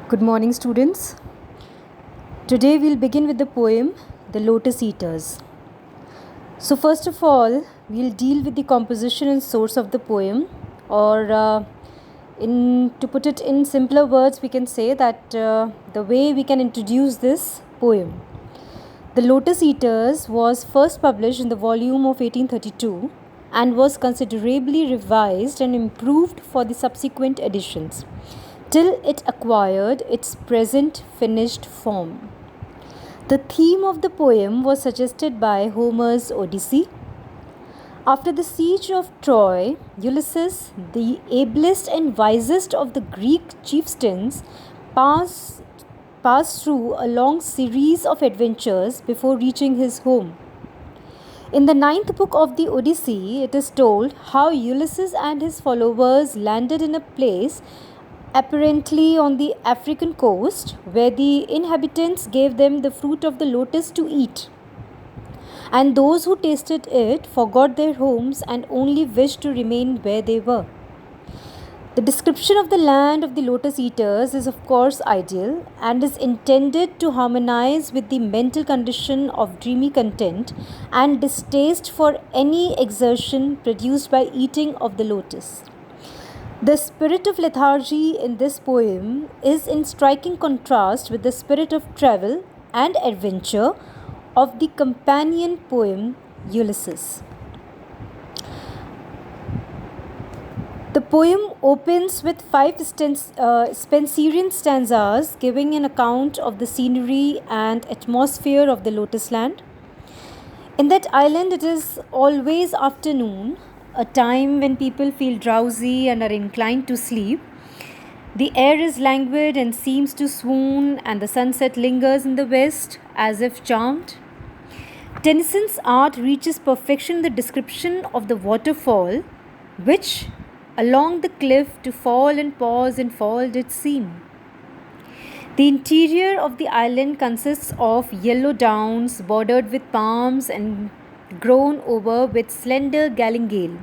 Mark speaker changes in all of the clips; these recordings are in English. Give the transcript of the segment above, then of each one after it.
Speaker 1: Good morning, students. Today we'll begin with the poem The Lotus Eaters. So, first of all, we'll deal with the composition and source of the poem, or to put it in simpler words, we can say that the way we can introduce this poem. The Lotus Eaters was first published in the volume of 1832 and was considerably revised and improved for the subsequent editions, till it acquired its present finished form. The theme of the poem was suggested by Homer's Odyssey. After the siege of Troy, Ulysses, the ablest and wisest of the Greek chieftains, passed through a long series of adventures before reaching his home. In the 9th book of the Odyssey, it is told how Ulysses and his followers landed in a place apparently on the African coast, where the inhabitants gave them the fruit of the lotus to eat. And those who tasted it forgot their homes and only wished to remain where they were. The description of the land of the lotus eaters is, of course, ideal and is intended to harmonize with the mental condition of dreamy content and distaste for any exertion produced by eating of the lotus. The spirit of lethargy in this poem is in striking contrast with the spirit of travel and adventure of the companion poem Ulysses. The poem opens with 5 Spenserian stanzas giving an account of the scenery and atmosphere of the lotus land. In that island, it is always afternoon, a time when people feel drowsy and are inclined to sleep. The air is languid and seems to swoon, and the sunset lingers in the west as if charmed. Tennyson's art reaches perfection in the description of the waterfall, which along the cliff to fall and pause and fall did seem. The interior of the island consists of yellow downs bordered with palms and grown over with slender galingale.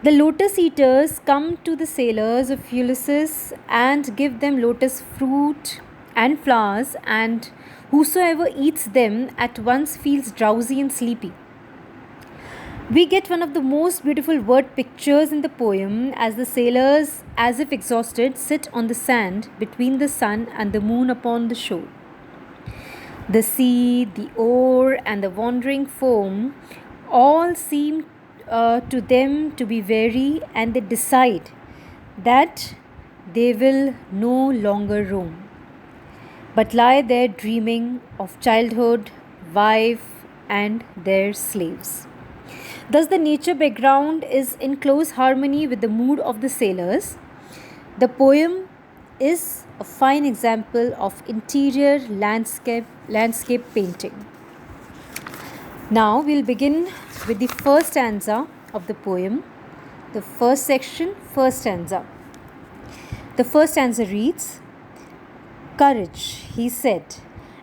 Speaker 1: The lotus eaters come to the sailors of Ulysses and give them lotus fruit and flowers, and whosoever eats them at once feels drowsy and sleepy. We get one of the most beautiful word pictures in the poem as the sailors, as if exhausted, sit on the sand between the sun and the moon upon the shore. The sea, the oar, and the wandering foam all seem to them to be weary, and they decide that they will no longer roam, but lie there dreaming of childhood, wife, and their slaves. Thus, the nature background is in close harmony with the mood of the sailors. The poem is a fine example of interior landscape painting. Now we'll begin with the first stanza of the poem. The first section, first stanza. The first stanza reads, "Courage," he said,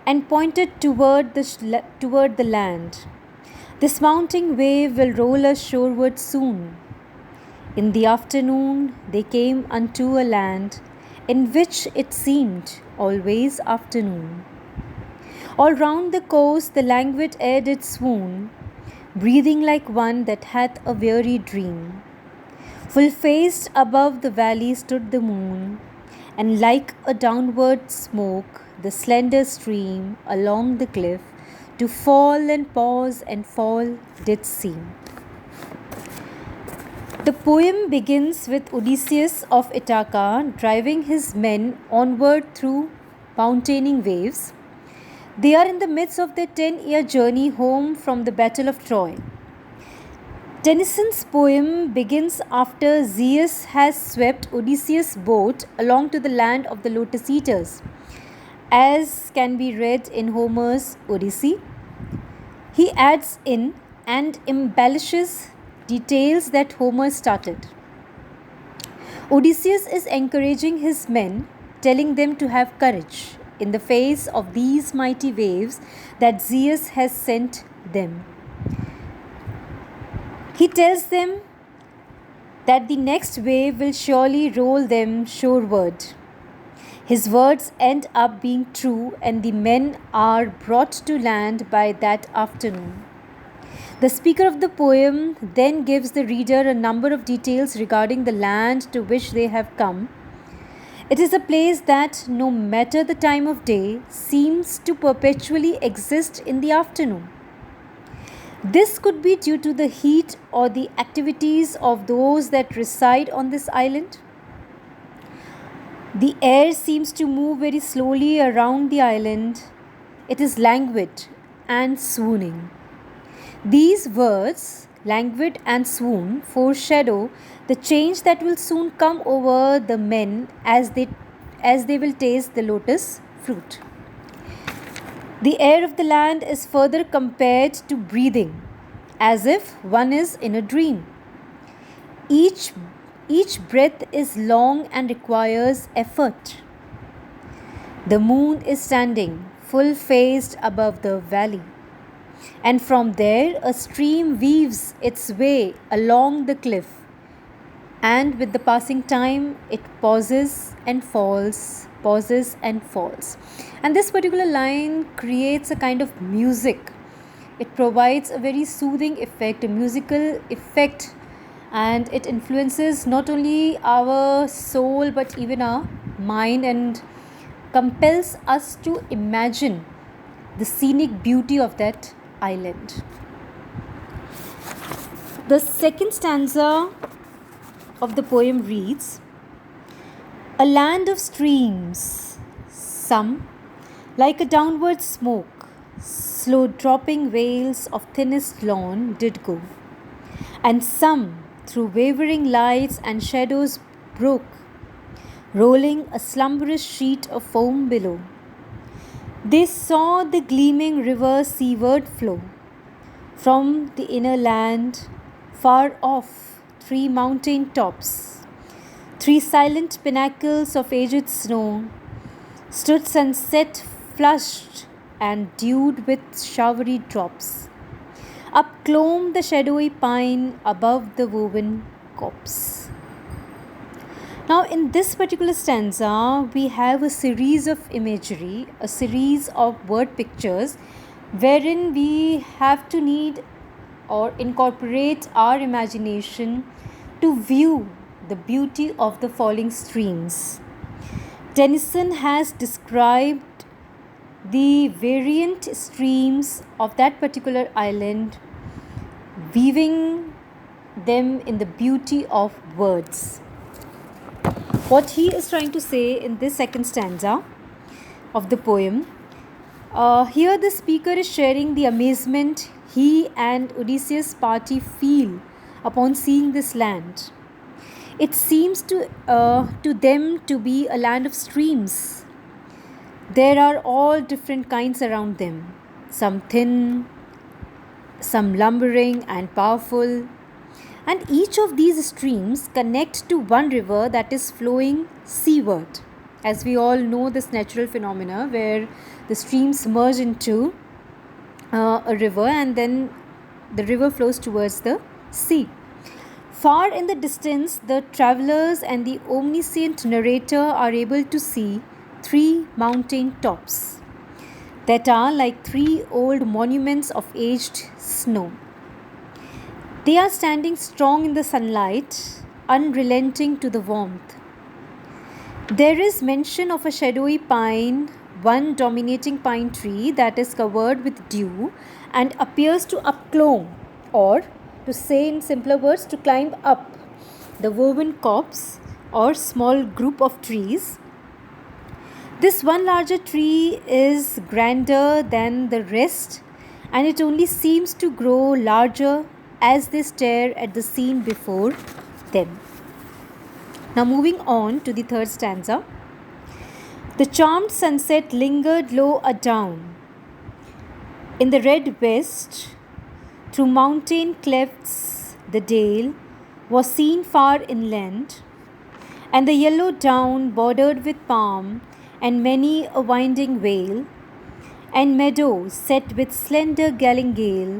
Speaker 1: and pointed toward the land. "This mounting wave will roll us shoreward soon." In the afternoon they came unto a land in which it seemed always afternoon. All round the coast the languid air did swoon, breathing like one that hath a weary dream. Full-faced above the valley stood the moon, and like a downward smoke the slender stream along the cliff to fall and pause and fall did seem. The poem begins with Odysseus of Ithaca driving his men onward through mountaining waves. They are in the midst of their 10-year journey home from the Battle of Troy. Tennyson's poem begins after Zeus has swept Odysseus' boat along to the land of the lotus eaters, as can be read in Homer's Odyssey. He adds in and embellishes details that Homer started. Odysseus is encouraging his men, telling them to have courage in the face of these mighty waves that Zeus has sent them. He tells them that the next wave will surely roll them shoreward. His words end up being true, and the men are brought to land by that afternoon. The speaker of the poem then gives the reader a number of details regarding the land to which they have come. It is a place that, no matter the time of day, seems to perpetually exist in the afternoon. This could be due to the heat or the activities of those that reside on this island. The air seems to move very slowly around the island. It is languid and swooning. These words, languid and swoon, foreshadow the change that will soon come over the men as they will taste the lotus fruit. The air of the land is further compared to breathing, as if one is in a dream. Each breath is long and requires effort. The moon is standing full-faced above the valley, and from there a stream weaves its way along the cliff, and with the passing time it pauses and falls, pauses and falls. And this particular line creates a kind of music. It provides a very soothing effect, a musical effect, and it influences not only our soul but even our mind, and compels us to imagine the scenic beauty of that island. The second stanza of the poem reads, "A land of streams, some like a downward smoke, slow dropping veils of thinnest lawn did go, and some through wavering lights and shadows broke, rolling a slumberous sheet of foam below. They saw the gleaming river seaward flow. From the inner land, far off, 3 mountain tops, 3 silent pinnacles of aged snow, stood sunset flushed and dewed with showery drops. Up clomb the shadowy pine above the woven copse." Now, in this particular stanza, we have a series of imagery, a series of word pictures, wherein we have to need or incorporate our imagination to view the beauty of the falling streams. Tennyson has described the variant streams of that particular island, weaving them in the beauty of words. What he is trying to say in this second stanza of the poem, here the speaker is sharing the amazement he and Odysseus' party feel upon seeing this land. It seems to them to be a land of streams. There are all different kinds around them, some thin, some lumbering and powerful, and each of these streams connect to one river that is flowing seaward. As we all know, this natural phenomena where the streams merge into a river and then the river flows towards the sea. Far in the distance, the travelers and the omniscient narrator are able to see 3 mountain tops that are like 3 old monuments of aged snow. They are standing strong in the sunlight, unrelenting to the warmth. There is mention of a shadowy pine, one dominating pine tree that is covered with dew and appears to upclimb, or to say in simpler words, to climb up the woven copse or small group of trees. This one larger tree is grander than the rest, and it only seems to grow larger as they stare at the scene before them. Now, moving on to the third stanza. "The charmed sunset lingered low adown. In the red west, through mountain clefts, the dale was seen far inland, and the yellow down bordered with palm and many a winding vale, and meadow set with slender galingale,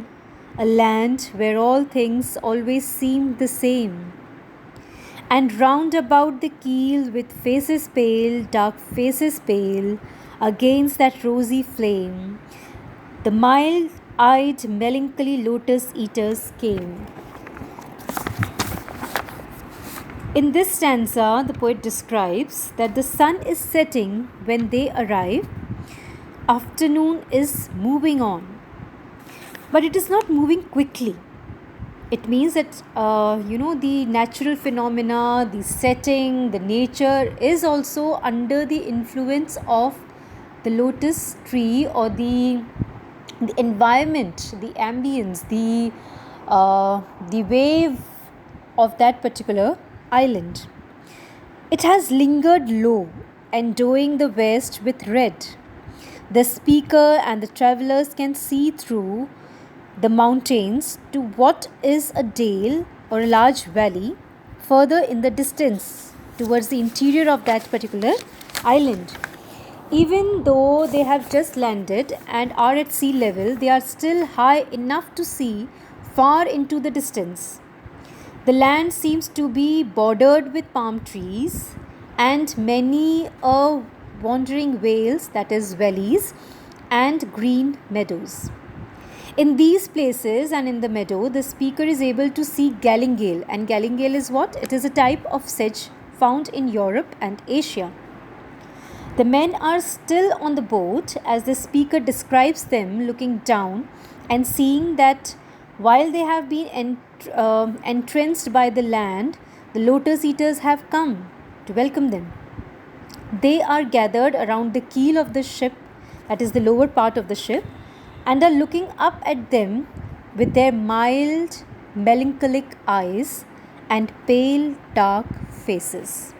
Speaker 1: a land where all things always seemed the same. And round about the keel with faces pale, dark faces pale, against that rosy flame, the mild eyed melancholy lotus eaters came. In this stanza, the poet describes that the sun is setting when they arrive, afternoon is moving on, but it is not moving quickly. It means that the natural phenomena, the setting, the nature is also under the influence of the lotus tree, or the environment, the ambience, the wave of that particular island. It has lingered low, endowing the west with red. The speaker and the travelers can see through the mountains to what is a dale or a large valley further in the distance towards the interior of that particular island. Even though they have just landed and are at sea level, they are still high enough to see far into the distance. The land seems to be bordered with palm trees and many wandering vales, that is, valleys, and green meadows. In these places and in the meadow, the speaker is able to see galingale. And galingale is what? It is a type of sedge found in Europe and Asia. The men are still on the boat as the speaker describes them looking down and seeing that while they have been entranced by the land, the lotus eaters have come to welcome them. They are gathered around the keel of the ship, that is the lower part of the ship, and are looking up at them with their mild, melancholic eyes and pale, dark faces.